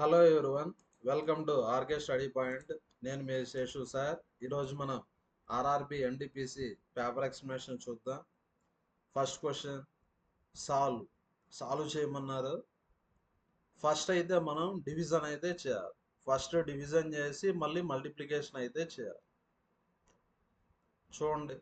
Hello everyone, welcome to RK study point. నేను మీ Seshu sir. ఈరోజు మనం ఆర్ఆర్బి ఎన్డిపిసి పేపర్ ఎక్స్ప్లెనేషన్ చూద్దాం. ఫస్ట్ క్వశ్చన్, సాల్వ్ చేయమన్నారు. ఫస్ట్ అయితే మనం డివిజన్ అయితే చేయాలి. ఫస్ట్ డివిజన్ చేసి మళ్ళీ మల్టిప్లికేషన్ అయితే చేయాలి. చూడండి,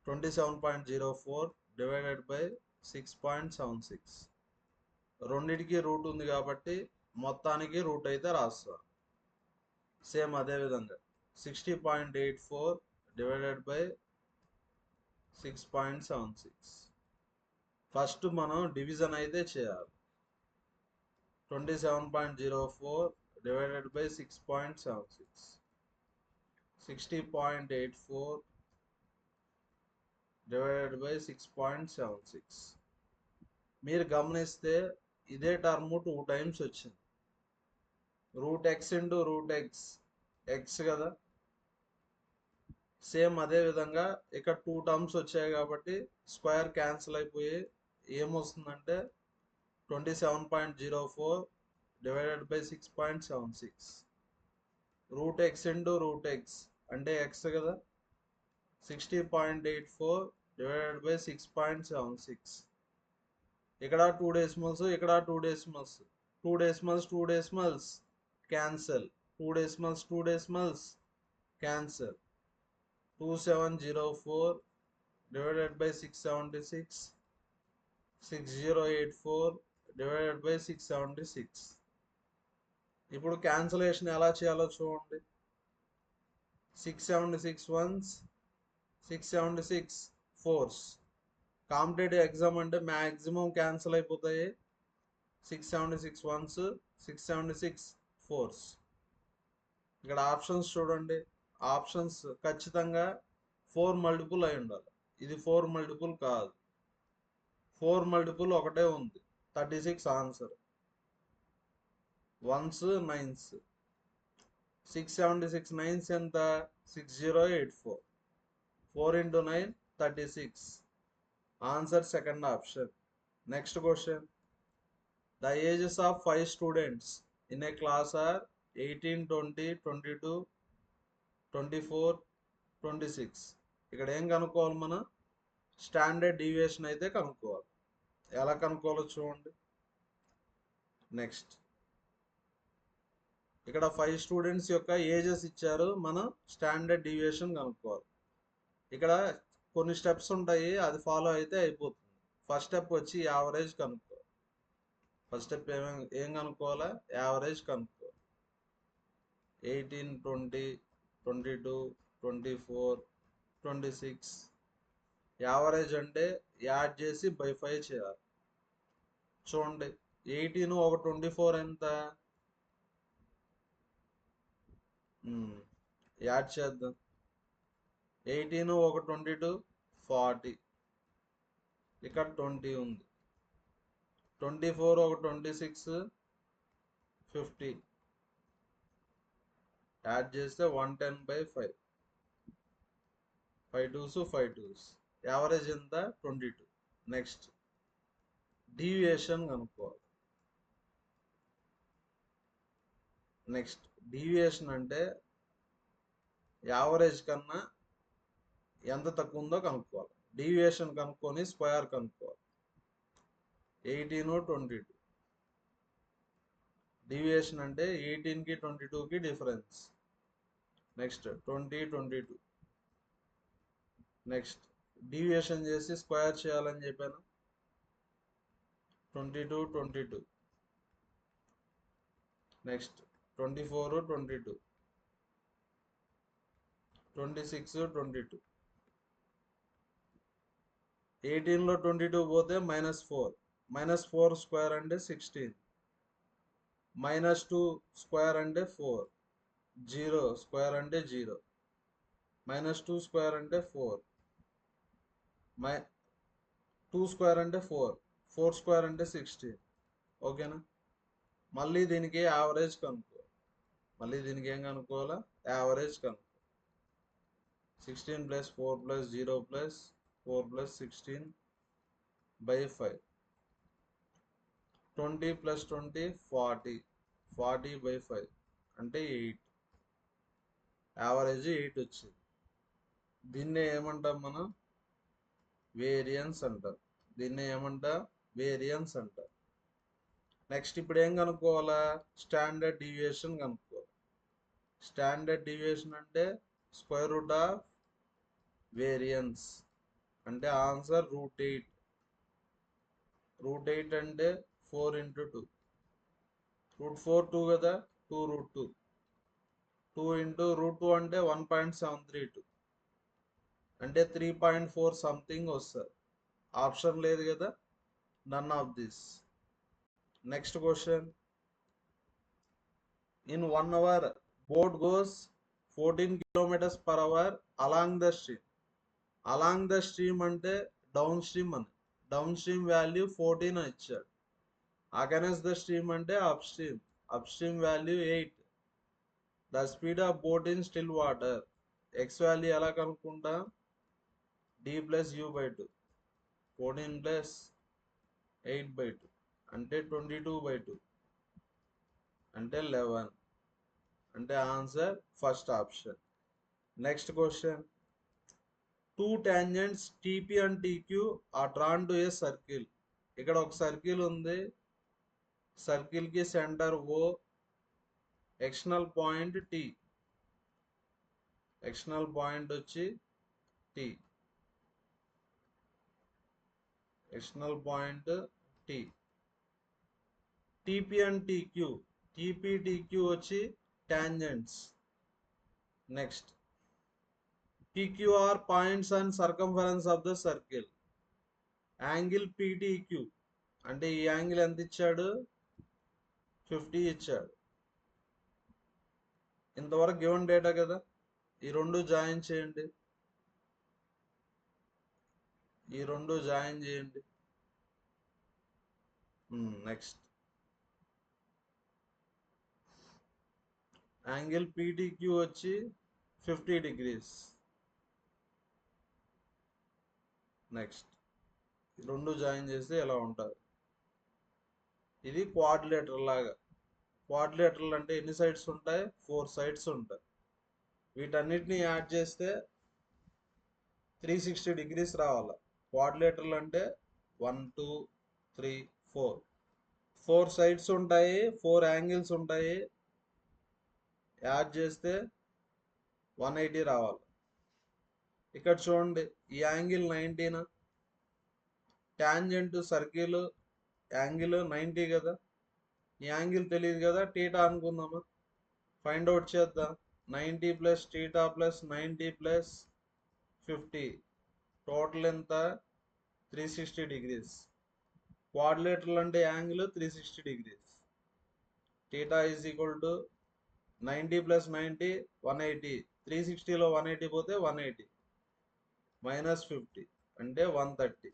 27.04 డివైడెడ్ బై 6.76. రెండిటికి రూట్ ఉంది కాబట్టి మొత్తానికి రూట్ అయితే రాస్తాం. సేమ్ అదే విధంగా 60.84 డివైడెడ్ బై 6.76. ఫస్ట్ మనం డివిజన్ అయితే చేయాలి. 27.04 డివైడెడ్ బై 6.76. 60.84 divided by 6.76. మీరు గమనిస్తే ఇదే టర్మ్ 2 టైమ్స్ వచ్చింది. Root x into root x కదా. సేమ్ అదే విధంగా ఇక్కడ 2 టర్మ్స్ వచ్చాయి కాబట్టి స్క్వేర్ క్యాన్సిల్ అయిపోయి ఏమొస్తుందంటే 27.04 divided by 6.76. Root x into root x అంటే ఎక్స్ కదా. 60.84 డివైడెడ్ బై 6.76. ఇక్కడ 2 డెసిమల్స్, ఇక్కడ 2 decimals, 2 decimals 2 decimals cancel, 2 decimals 2 decimals cancel. 2704 divided by 676. 6084 divided by 676. ఇప్పుడు క్యాన్సలేషన్ ఎలా చేయాలో చూడండి. 676 వన్స్, 676 ఫోర్స్. కాంపిటేటివ్ ఎగ్జామ్ అంటే మ్యాక్సిమం క్యాన్సిల్ అయిపోతాయి. 676 వన్స్, 676 ఫోర్స్. ఇక్కడ ఆప్షన్స్ చూడండి. ఆప్షన్స్ ఖచ్చితంగా 4 మల్టిపుల్ అయి ఉండాలి. ఇది 4 మల్టిపుల్ కాదు. 4 మల్టిపుల్ ఒకటే ఉంది, 36 ఆన్సర్. వన్స్ నైన్స్, 676 నైన్స్ ఎంత? 6084. 4 into 9 36. Answer second option. Next question, the ages of 5 students in a class are 18, 20, 22, 24, 26. ఇక్కడ ఏం కనుక్కోవాలి? మనం స్టాండర్డ్ డీవియేషన్ అయితే కనుక్కోవాలి. ఎలా కనుక్కోవాలో చూడండి. నెక్స్ట్, ఇక్కడ 5 స్టూడెంట్స్ యొక్క ఏజెస్ ఇచ్చారు. మనం స్టాండర్డ్ డీవియేషన్ కనుక్కోవాలి. ఇక్కడ కొన్ని స్టెప్స్ ఉంటాయి, అది ఫాలో అయితే అయిపోతుంది. ఫస్ట్ స్టెప్ వచ్చి యావరేజ్ కనుక్కోవాలి. ఫస్ట్ స్టెప్ ఏం కనుక్కోవాలా? యావరేజ్ కనుక్కోవాలి. 18, 20, 22, 24, 26. యావరేజ్ అంటే యాడ్ చేసి బై 5 చేయాలి. చూడండి, 18 ఒక 24 ఎంత? యాడ్ చేద్దాం. 18 ఒక 22 40. ఇక్కడ 20 ఉంది. 24 ఒక 26 50. యాడ్ చేస్తే 110 బై 5. 5 2s 5 2s. యావరేజ్ ఎంత? 22. నెక్స్ట్, డీవియేషన్ కనుక్కోవాలి. నెక్స్ట్, డీవియేషన్ అంటే యావరేజ్ కన్నా ఎంత తక్కువ ఉందో కనుక్కోవాలి. డీవియేషన్ కనుక్కొని స్క్వేర్ కనుక్కోవాలి. 18, 22. డీవియేషన్ అంటే 18కి 22కి డిఫరెన్స్. నెక్స్ట్ 20, 22. నెక్స్ట్, డీవియేషన్ చేసి స్క్వేర్ చేయాలని చెప్పాను. 22, 22. నెక్స్ట్ 24, 22. 26, 22. 18లో 22 పోతే -4. -4 స్క్వేర్ అంటే 16. -2 స్క్వేర్ అంటే 4. 0 స్క్వేర్ అంటే 0. -2 స్క్వేర్ అంటే 4. 2 స్క్వేర్ అంటే 4. 4 స్క్వేర్ అంటే 16. ఓకేనా? మళ్ళీ దీనికి యావరేజ్ కనుక్కోవాలి. మళ్ళీ దీనికి ఏం కనుక్కోవాలా? యావరేజ్ కనుక్కోవాలి. 16 + 4 + 0 + 4 + 16 by 5. 20 plus 20 40. 40 by 5 అంటే 8. యావరేజ్ 8 వచ్చింది. దీన్నే ఏమంటాం మనం? వేరియన్స్ అంటారు. దీన్నే ఏమంటాం? వేరియన్స్ అంటారు. నెక్స్ట్ ఇప్పుడు ఏం కనుక్కోవాలా? స్టాండర్డ్ డీవియేషన్ కనుక్కోవాలి. స్టాండర్డ్ డీవియేషన్ అంటే స్క్వేర్ రూట్ ఆఫ్ వేరియన్స్ అంటే ఆన్సర్ √8. √8 అంటే 4 into 2. √4 2 కదా, 2√2. 2 into √2 అంటే 1.732 అంటే 3.4 సంథింగ్ వస్తుంది. ఆప్షన్ లేదు కదా, none of this. Next question. In 1 hour boat goes 14 kilometers per hour along the stream. Along the stream అంటే డౌన్ స్ట్రీమ్ అని. డౌన్ స్ట్రీమ్ వాల్యూ 14 అని ఇచ్చాడు. అగైన్స్ ద స్ట్రీమ్ అంటే up stream. Up stream value 8. The speed of boat in still water. X value ఎలా కనుక్కుంటా? d plus u by 2. 14 plus 8 by 2 అంటే 22 by 2 అంటే 11. అంటే answer first option. Next question. Two tangents TP and TQ are drawn to a circle. ఇక్కడ ఒక circle ఉంది. Circle కి centre O, external point T. External point వచ్చి T. External point T. TP and TQ. TP TQ వచ్చి tangents. Next PQ are points and circumference of the circle. Angle PTQ అంటే ఈ angle ఎంత ఇచ్చాడు? 50 ఇచ్చాడు. ఇంతవరకు గివెన్ డేటా కదా, ఈ రెండు జాయిన్ చేయండి. ఈ రెండు జాయిన్ చేయండి. నెక్స్ట్ యాంగిల్ PTQ వచ్చి 50 degrees. నెక్స్ట్ రెండు జాయిన్ చేస్తే ఎలా ఉంటుంది? ఇది క్వాడ్రిలేటర్ లాగా. క్వాడ్రిలేటరల్ అంటే ఎన్ని సైడ్స్ ఉంటాయి? 4 సైడ్స్ ఉంటాయి. వీటన్నిటిని యాడ్ చేస్తే 360 degrees రావాలి. క్వాడ్రిలేటరల్ అంటే 1 2 3 4. 4 సైడ్స్ ఉంటాయి, 4 యాంగిల్స్ ఉంటాయి. యాడ్ చేస్తే 180 రావాలి. ఇక్కడ చూడండి, ఈ యాంగిల్ 19. టాంజెంట్ సర్కిల్ యాంగిల్ 90 కదా. ఈ యాంగిల్ తెలియదు కదా, టీటా అనుకుందామా. ఫైండ్ అవుట్ చేద్దాం. 90 plus theta plus 90 plus 50 total ఎంత? 360 degrees. క్వాడ్రిలేటరల్ అంటే angle 360 degrees. Theta is equal to 90 plus 90 180. 360లో 180 పోతే 180 మైనస్ 50 అంటే 130.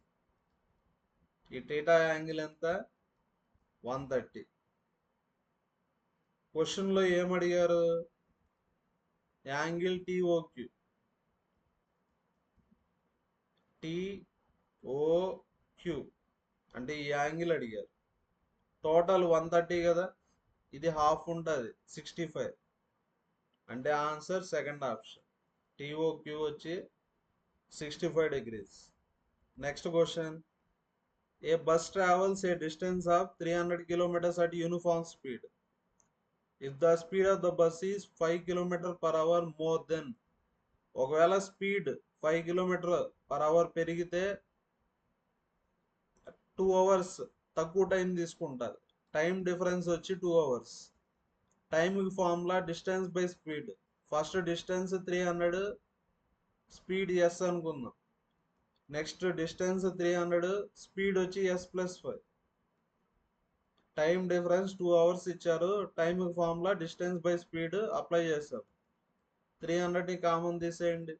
ఈ టీటా యాంగిల్ ఎంత? 130. క్వశ్చన్లో ఏమడిగారు? Angle TOQ. TOQ అంటే ఈ యాంగిల్ అడిగారు. టోటల్ 130 కదా, ఇది హాఫ్ ఉంటుంది 65. అంటే ఆన్సర్ సెకండ్ ఆప్షన్. TOQ వచ్చి 65 degrees. Next question. A bus travels a distance of 300 kilometers at uniform speed. If the speed of the bus is 5 km/h more than. ఒకవేళ speed 5 km/h పెరిగితే 2 hours తక్కువ time తీసుకుంటారు. Time difference వచ్చి 2 hours. టైంకి formula distance by speed. First distance 300, speed S అనుకుందాం. Next distance 300, speed వచ్చి S+5. Time difference 2 hours ఇచ్చారు. Time formula distance by speed apply చేస్తాం. 300ని కామన్ తీసేయండి,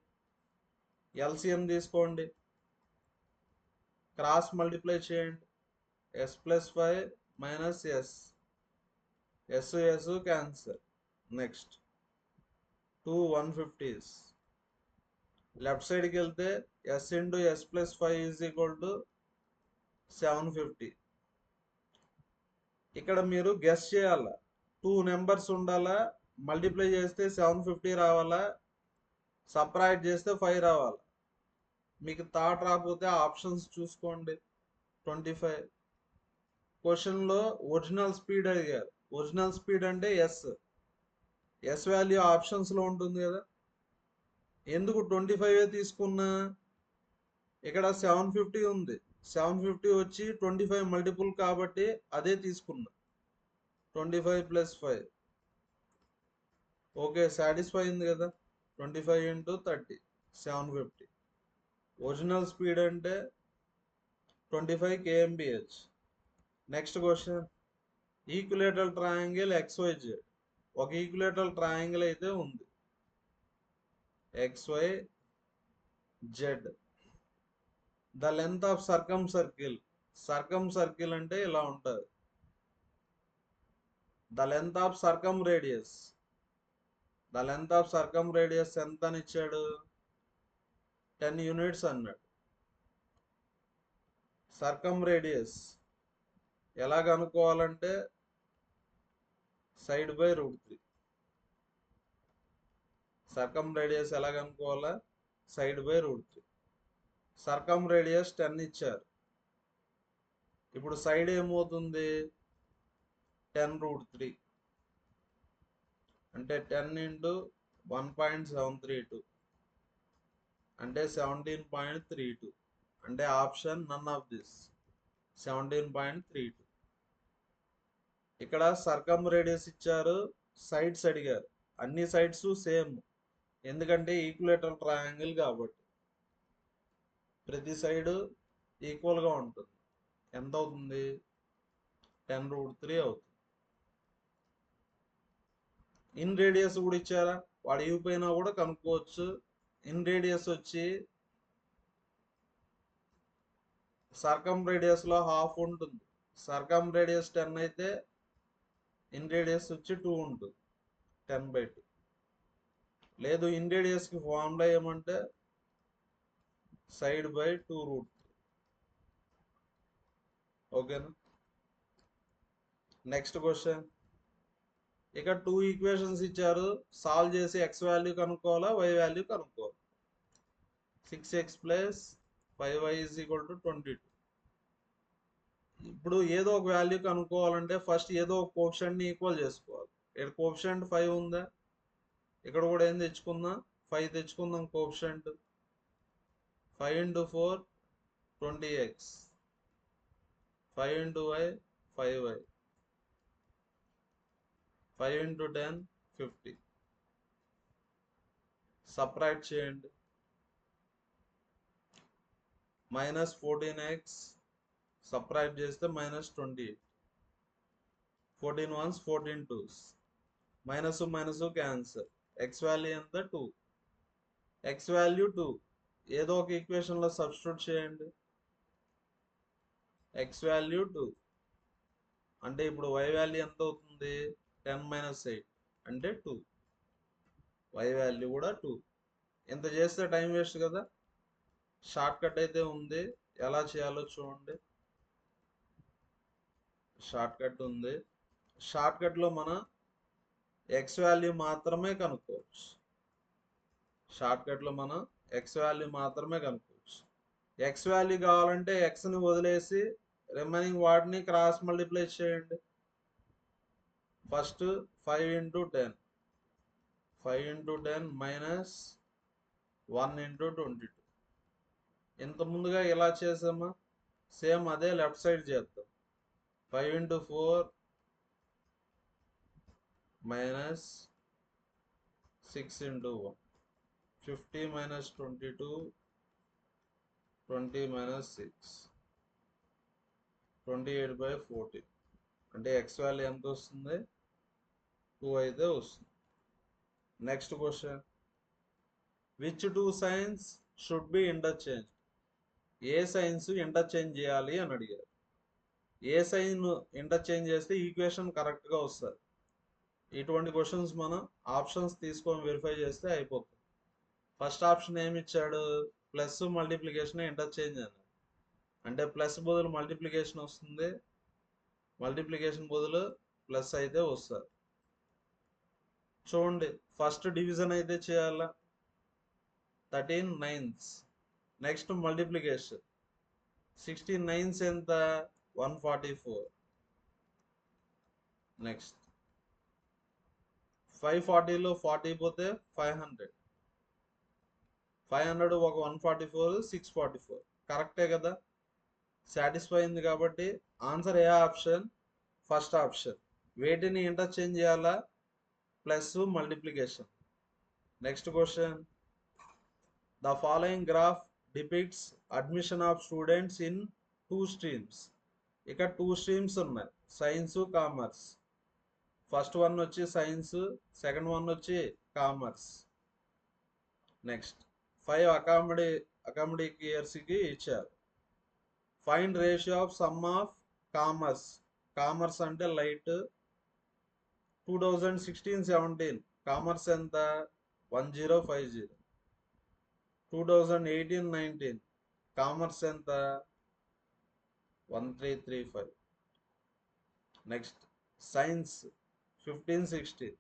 LCM తీసుకోండి, క్రాస్ మల్టిప్లై చేయండి. S+5 minus S, S cancer. Next 2 150s. Left సైడ్కి వెళ్తే S into S+5 is equal to 750. ఇక్కడ మీరు గెస్ చేయాలా, 2 నెంబర్స్ ఉండాలా, మల్టిప్లై చేస్తే 750 రావాలా, సబ్ట్రాక్ట్ చేస్తే 5 రావాలా. మీకు థాట్ రాకపోతే ఆప్షన్స్ చూసుకోండి. 25 క్వశ్చన్లో ఒరిజినల్ స్పీడ్ అడిగారు. ఒరిజినల్ స్పీడ్ అంటే ఎస్ వాల్యూ ఆప్షన్స్లో ఉంటుంది కదా. ఎందుకు 25 తీసుకున్నా, ఇక్కడ 750 ఉంది, 750 వచ్చి 25 మల్టిపుల్ కాబట్టి అదే తీసుకున్నా. 25 + 5 ఓకే, సాటిస్ఫై అయింది కదా. 25 × 30 750. ఒరిజినల్ స్పీడ్ అంటే 25 kmph. Next question, equilateral triangle XYZ. ఒక ఈక్విలేటరల్ ట్రయాంగిల్ అయితే ఉంది XYZ. The length of circumcircle అంటే ఇలా ఉంటుంది. The length of circumradius ఎంత అని ఇచ్చాడు, 10 యూనిట్స్ అన్నాడు. సర్కమ్ రేడియస్ ఎలా కనుక్కోవాలంటే సైడ్ బై √3. సర్కమ్ రేడియస్ ఎలా కనుక్కోవాలా, సైడ్ బై √3. సర్కమ్ రేడియస్ 10 ఇచ్చారు. ఇప్పుడు సైడ్ ఏమవుతుంది, 10√3 అంటే 10 × 1.732 అంటే 17.32. అంటే ఆప్షన్ నన్ ఆఫ్ దిస్ 17.32. ఇక్కడ సర్కమ్ రేడియస్ ఇచ్చారు, సైడ్స్ అడిగారు. అన్ని సైడ్స్ సేమ్, ఎందుకంటే ఈక్విలేటరల్ ట్రయాంగిల్ కాబట్టి ప్రతి సైడ్ ఈక్వల్గా ఉంటుంది. ఎంత అవుతుంది, 10√3 అవుతుంది. ఇన్ రేడియస్ కూడా ఇచ్చారా, వాడు ఇవ్వపోయినా కూడా కనుక్కోవచ్చు. ఇన్ రేడియస్ వచ్చి సర్కమ్ రేడియస్లో హాఫ్ ఉంటుంది. సర్కమ్ రేడియస్ 10 అయితే ఇన్ రేడియస్ వచ్చి 2 ఉంటుంది, 10/2. లేదు, ఇన్ రేడియస్కి ఫార్ములా ఏమంటే సైడ్ బై 2√3. ఓకేనా. నెక్స్ట్ క్వశ్చన్, ఇక్కడ 2 ఈక్వేషన్స్ ఇచ్చారు, సాల్వ్ చేసి x వాల్యూ కనుక్కోవాలా, y వాల్యూ కనుక్కోవాలి. 6x + 5y = 22. ఇప్పుడు ఏదో ఒక వాల్యూ కనుక్కోవాలంటే ఫస్ట్ ఏదో ఒక కోఎఫిషియంట్ని ఈక్వల్ చేసుకోవాలి. ఇక్కడ కోఎఫిషియంట్ 5 ఉందా, ఇక్కడ కూడా ఏం తెచ్చుకుందాం, 5 తెచ్చుకుందాం coefficient. 5 × 4 20x, 5 × y 5y, 5 × 10 50. Subtract చేయండి. -14x సబ్ట్రాక్ట్ చేస్తే -28. 14 1s 14 2s, minus minus cancer. x value ఎంత, 2. x వాల్యూ 2 ఏదో ఒక ఈక్వేషన్లో సబ్స్టిట్యూట్ చేయండి. x వాల్యూ 2 అంటే ఇప్పుడు y వాల్యూ ఎంత అవుతుంది, 10 - 8 అంటే 2. y వాల్యూ కూడా 2. ఇంత చేస్తే టైం వేస్ట్ కదా. షార్ట్ కట్ అయితే ఉంది, ఎలా చేయాలో చూడండి. షార్ట్ కట్ ఉంది. షార్ట్ కట్లో మనం x వాల్యూ మాత్రమే కనుక్కోవచ్చు. షార్ట్ కట్లో మనం x వాల్యూ మాత్రమే కనుక్కోవచ్చు. x వాల్యూ కావాలంటే xని వదిలేసి రిమైనింగ్ వాటిని క్రాస్ మల్టిప్లై చేయండి. ఫస్ట్ 5 × 10, 5 × 10 -1 × 22. ఇంత ముందుగా ఇలా చేసామా, సేమ్ అదే లెఫ్ట్ సైడ్ చేద్దాం. 5 × 4 -6 × 1, 50 - 22, 20 - 6, 28/14. అంటే x వాల్యూ ఎంత వస్తుంది, 2 అయితే వస్తుంది. Next question, which 2 science should be interchange. A science interchange చేయాలి అని అడిగారు. ఏ సైన్ ఇంటర్చేంజ్ చేస్తే ఈక్వేషన్ కరెక్ట్గా వస్తుంది. ఇటువంటి క్వశ్చన్స్ మనం ఆప్షన్స్ తీసుకొని వెరిఫై చేస్తే అయిపోతుంది. ఫస్ట్ ఆప్షన్ ఏమి ఇచ్చాడు, ప్లస్ మల్టిప్లికేషన్ ఇంటర్చేంజ్ అన్నాడు. అంటే ప్లస్ బదులు మల్టిప్లికేషన్ వస్తుంది, మల్టిప్లికేషన్ బదులు ప్లస్ అయితే వస్తుంది. చూడండి ఫస్ట్ డివిజన్ అయితే చేయాలా, 13 9s. నెక్స్ట్ మల్టిప్లికేషన్ 16 9s ఎంత, 144. నెక్స్ట్ 540లో 40 పోతే 500, 500 ఒక 144 644. కరెక్టే కదా, సాటిస్ఫై అయింది. కాబట్టి ఆన్సర్ ఏ ఆప్షన్, ఫస్ట్ ఆప్షన్. వేటిని ఇంటర్చేంజ్ చేయాలా, plus multiplication. Next question, the following graph depicts admission of students in 2 streams. ఇక 2 స్ట్రీమ్స్ ఉన్నాయి, సైన్స్ కామర్స్. ఫస్ట్ వన్ వచ్చి సైన్స్, సెకండ్ వన్ వచ్చి కామర్స్. నెక్స్ట్ 5 అకామిడేట్ ఇయర్స్కి ఇచ్చారు. Find ratio of some of commerce. Commerce అంటే light. 2016-17 commerce ఎంత, 1050. 2018-19 commerce ఎంత, 1335. Next science 15-16,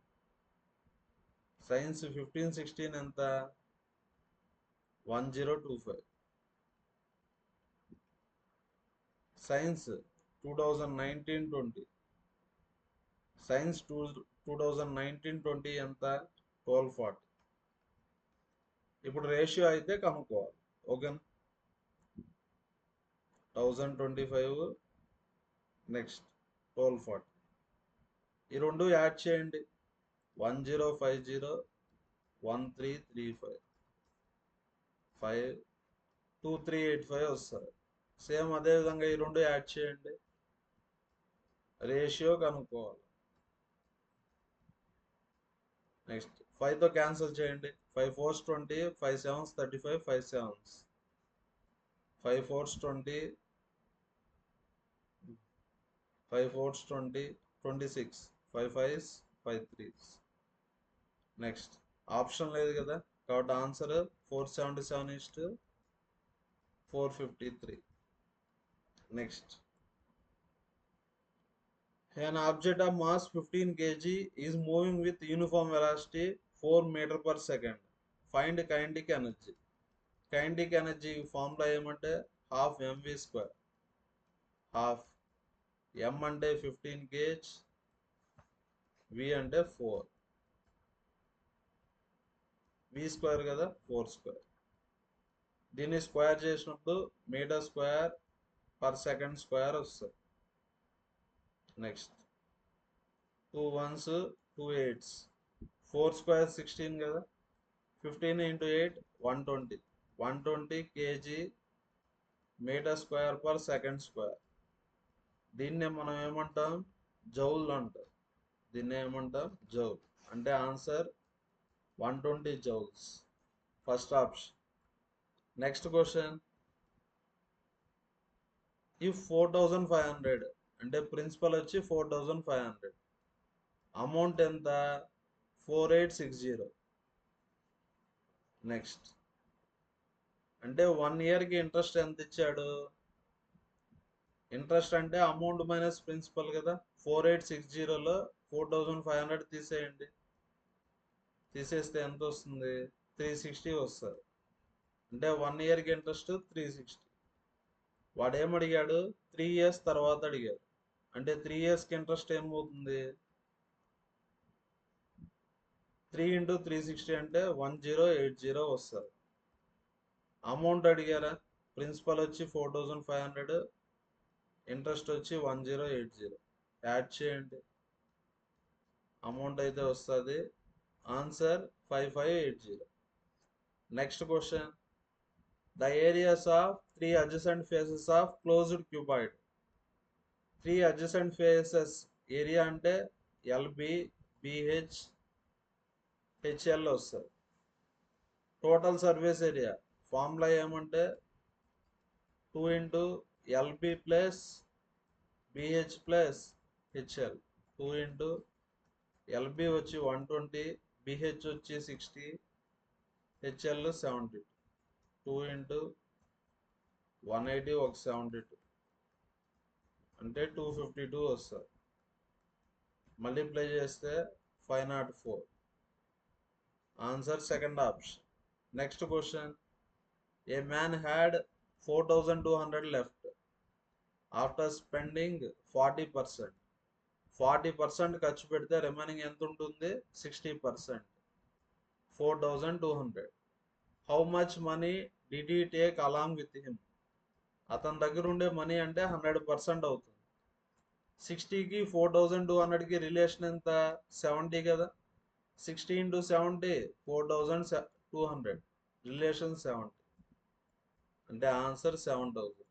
science 15-16 ఎంత, 1025. సైన్స్ 2019-20, సైన్స్ 2019-20 ఎంత, 1240. ఇప్పుడు రేషియో అయితే కనుక్కోవాలి. ఓకేనా, 1025 నెక్స్ట్ 1240, ఈ రెండు యాడ్ చేయండి. 1050 1335 2385 వస్తుంది. సేమ్ అదే విధంగా ఈ రెండు యాడ్ చేయండి, రేషియో కనుక్కోవాలి. నెక్స్ట్ 5తో క్యాన్సిల్ చేయండి. 5 4s 20, 5 7s 35, 5 7s 5 4s 20, 5 4s 20 26, 5 5s 5 3s. Next option లేదు కదా, కాబట్టి answer 477:453. Next, an object of mass 15 kg is moving with uniform velocity 4 meter per second. Find kinetic energy. Kinetic energy formula ఏమంటే half mv square. Half m అంటే 15 kg, v అంటే 4, v square కదా 4 square. దీన్ని square చేసినప్పుడు metre square per second square వస్తుంది. Next 2 1s 2 8s, 4 square 16 కదా, 15 into 8 120, 120 kg metre square per second square. దీన్నే మనం ఏమంటాం, జౌల్ అంటాం. దీన్నే ఏమంటాం, జౌల్. అంటే answer 120 joules, first option. Next question, if 4500 అంటే ప్రిన్సిపల్ వచ్చి 4500, అమౌంట్ ఎంత, 4860. నెక్స్ట్ అంటే 1 ఇయర్కి ఇంట్రెస్ట్ ఎంత ఇచ్చాడు, ఇంట్రెస్ట్ అంటే అమౌంట్ మైనస్ ప్రిన్సిపల్ కదా. 4860లో 4500 తీసేయండి, తీసేస్తే ఎంత వస్తుంది, 360 వస్తుంది. అంటే 1 ఇయర్కి ఇంట్రెస్ట్ 360. వాడు ఏమడిగాడు, 3 years తర్వాత అడిగాడు. అంటే 3 yearsకి ఇంట్రెస్ట్ ఏమవుతుంది, 3 into 360 అంటే 1080 వస్తుంది. అమౌంట్ అడిగారా, ప్రిన్సిపల్ వచ్చి 4500, ఇంట్రెస్ట్ వచ్చి 1080, యాడ్ చేయండి, అమౌంట్ అయితే వస్తుంది. Answer 5580. Next question, the areas of 3 adjacent faces of closed cuboid. 3 adjacent faces area అంటే ఎల్బి బిహెచ్ హెచ్ఎల్ వస్తుంది. టోటల్ సర్ఫేస్ ఏరియా ఫార్ములా ఏమంటే 2 into LB plus BH plus HL. 2 into LB వచ్చి 120, BH వచ్చి 60, HL 70. 2 into 180 ఒక 72 అంటే 252 వస్తుంది. Multiply చేస్తే 504. Answer second option. Next question. A man had 4200 left after spending 40%. 40% ఖర్చు పెడితే రిమైనింగ్ ఎంత ఉంటుంది? 60%. 4200. How much money did he take along with him? అతని దగ్గర ఉండే మనీ అంటే 100% అవుతుంది. 60కి 4200కి రిలేషన్ ఎంత? 70 కదా. 60 into 70 4200, రిలేషన్ 70 అంటే answer 7000.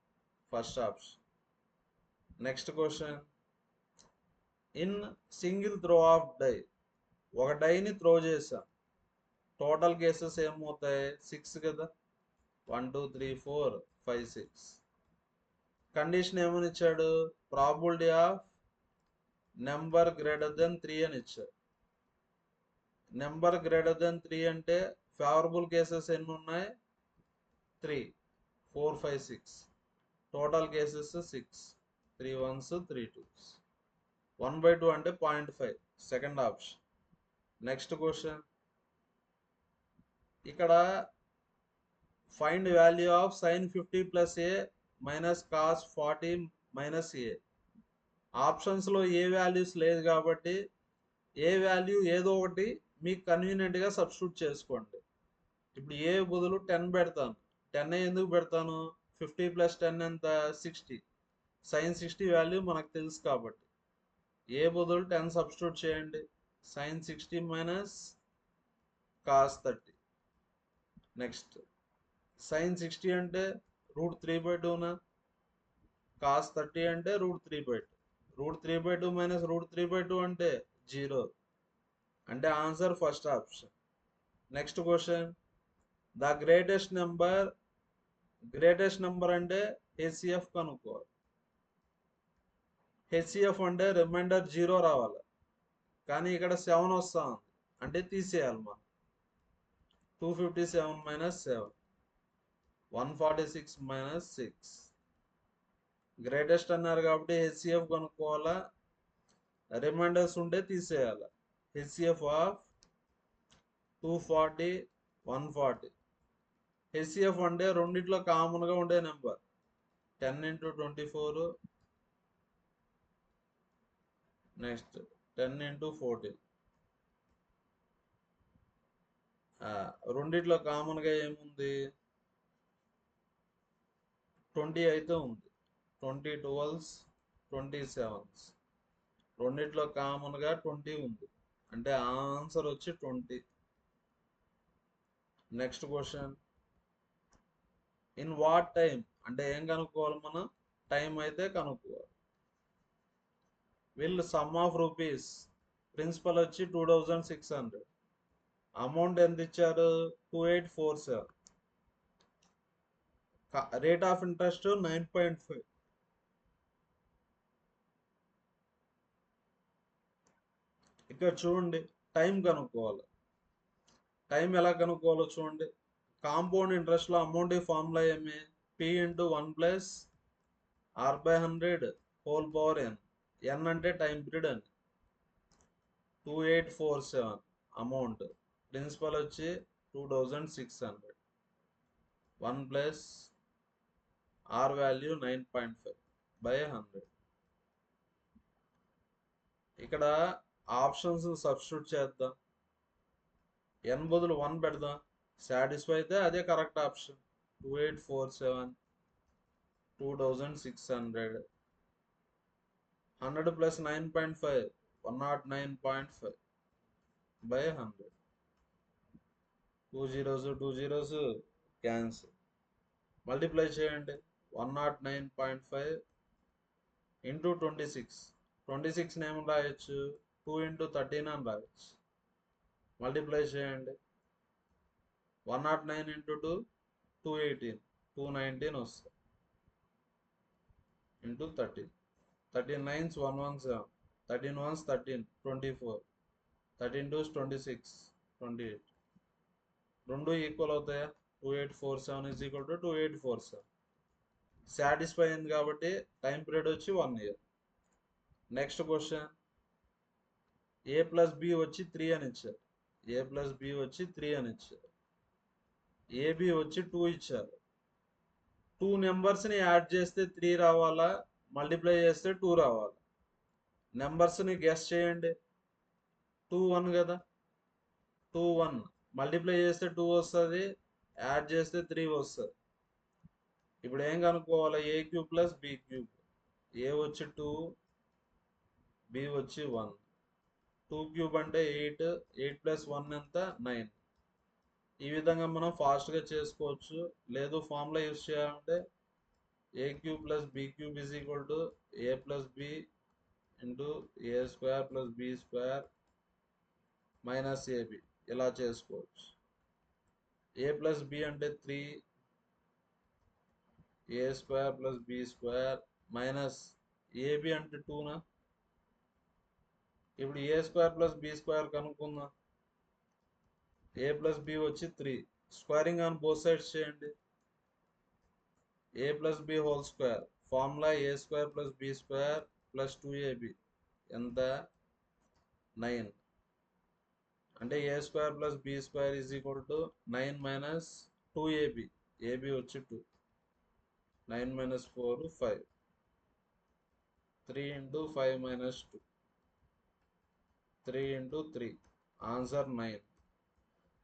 First option. Next question. In single throw of die, ఒక డైని త్రో చేసాం, టోటల్ కేసెస్ ఏమవుతాయి? 6 కదా. 1 2 3 4 5 6. కండిషన్ ఏమని ఇచ్చాడు? Probability of number greater than 3 అని ఇచ్చాడు. నెంబర్ గ్రేటర్ దెన్ 3 అంటే ఫేవరబుల్ కేసెస్ ఎన్ని ఉన్నాయి? 3 4 5 6. Total cases 6. 3 1s 3 2s. 1/2 అంటే 0.5. Second option. Next question. ఇక్కడ find value of sin 50 plus a minus cos 40 minus a. ఆప్షన్స్లో ఏ వాల్యూస్ లేదు కాబట్టి ఏ వాల్యూ ఏదో ఒకటి మీకు కన్వీనియంట్గా సబ్స్టిట్యూట్ చేసుకోండి. ఇప్పుడు ఏ బదులు 10 పెడతాను. 10 ఎందుకు పెడతాను? 50 ప్లస్ 10 ఎంత? 60. sin 60 వాల్యూ మనకు తెలుసు కాబట్టి ఏ బదులు 10 సబ్స్టిట్యూట్ చేయండి. sin 60 minus cos 30. Next sin 60 అంటే √3/2నా? కాస్ 30 అంటే √3/2. √3/2 మైనస్ √3/2 అంటే 0. అంటే answer first option. Next question. The greatest number అంటే హెచ్సిఎఫ్ కనుక్కోవాలి. హెచ్సిఎఫ్ అంటే రిమైండర్ 0 రావాలి, కానీ ఇక్కడ 7 వస్తా ఉంది అంటే తీసేయాలి మనం. 257 మైనస్ 7, 146 మైనస్ 6. గ్రేటెస్ట్ అన్నారు కాబట్టి హెచ్సిఎఫ్ కనుక్కోవాలా, రిమైండర్స్ ఉంటే తీసేయాలి. HCF of 240 140. హెచ్సిఎఫ్ అంటే రెండిట్లో కామన్గా ఉండే నెంబర్. 10 into 24, next 10 into 14. రెండిట్లో కామన్గా ఏముంది? 20 అయితే ఉంది. 20 12s 27s. రెండిట్లో కామన్గా 20 ఉంది అంటే ఆన్సర్ వచ్చి 20. Next question. In what time అంటే ఏం కనుక్కోవాలి మనం? టైం అయితే కనుక్కోవాలి. వీళ్ళు సమ్ ఆఫ్ రూపీస్, ప్రిన్సిపల్ వచ్చి 2600, అమౌంట్ ఎంత ఇచ్చారు? 2847. Rate of interest 9.5. ఇక్కడ చూడండి, టైం కనుక్కోవాలి. టైం ఎలా కనుక్కోవాలో చూడండి. కాంపౌండ్ ఇంట్రెస్ట్లో అమౌంట్ ఫార్ములా ఏమి? P into 1 plus R/100 whole power n. n అంటే టైం పీరియడ్ అని. 2847 అమౌంట్. ప్రిన్సిపల్ వచ్చి 2600. 1 ప్లస్ R వాల్యూ 9.5 by 100. ఇక్కడ ఆప్షన్స్ సబ్స్టిట్యూట్ చేద్దాం. n బదులు 1 పెడదాం. సాటిస్ఫై అయితే అదే correct option. 2847 2600. 100 plus 9.5 109.5 by 100. 2 zeros 2 zeros cancel. Multiply చేయండి. 109.5 into 26. 26 ఏమని రాయొచ్చు? 2 into 13 అని రాయొచ్చు. మల్టిప్లై చేయండి. 109 into 2 218, 219 వస్తుంది. into 13. 13 9s 117, 13 1s 13, 24, 13 2s 26, 28. రెండు ఈక్వల్ అవుతాయా? 2847 is equal to 2847. సాటిస్ఫై అయింది కాబట్టి టైం పీరియడ్ వచ్చి 1 ఇయర్. నెక్స్ట్ క్వశ్చన్, ఏ ప్లస్ బి వచ్చి 3 అని ఇచ్చారు. ఏ ప్లస్ బి వచ్చి 3 అని ఇచ్చారు. ఏబి వచ్చి 2 ఇచ్చారు. 2 నెంబర్స్ని యాడ్ చేస్తే 3 రావాలా, మల్టిప్లై చేస్తే 2 రావాలి. నెంబర్స్ని గెస్ చేయండి. 2 1 కదా, 2 1 మల్టిప్లై చేస్తే 2 వస్తుంది, యాడ్ చేస్తే 3 వస్తుంది. ఇప్పుడు ఏం కనుక్కోవాలి, ఏ క్యూబ్ ప్లస్ బి క్యూబ్. ఏ వచ్చి 2, బి వచ్చి 1. 2 క్యూబ్ అంటే 8, 8 ప్లస్ 1 ఎంత, 9. ఈ విధంగా మనం ఫాస్ట్గా చేసుకోవచ్చు. లేదు ఫార్ములా యూస్ చేయాలంటే a cube plus b cube is equal to a plus b into a square plus b square minus ab, ఇలా చేసుకోవచ్చు. ఏ ప్లస్ బి అంటే 3, a square plus b square minus ab అంటే 2నా. ఇప్పుడు a square plus b square కనుక్కుందాం. A plus B వచ్చి 3, squaring on both sides చేయండి. A plus b whole square, formula a square plus b square plus 2ab ఎంత, 9. అంటే a square plus b square is equal to 9 minus 2ab. Ab వచ్చి 2, 9 minus 4 5, 3 into 5 minus 2, 3 into 3, answer 9.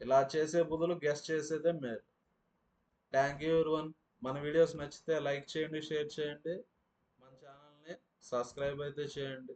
ఇలా చేసే బదులు guess చేసేదే మేలు. Thank you everyone. మన videos నచ్చితే లైక్ చేయండి, షేర్ చేయండి, మన ఛానల్ని సబ్స్క్రైబ్ అయితే చేయండి.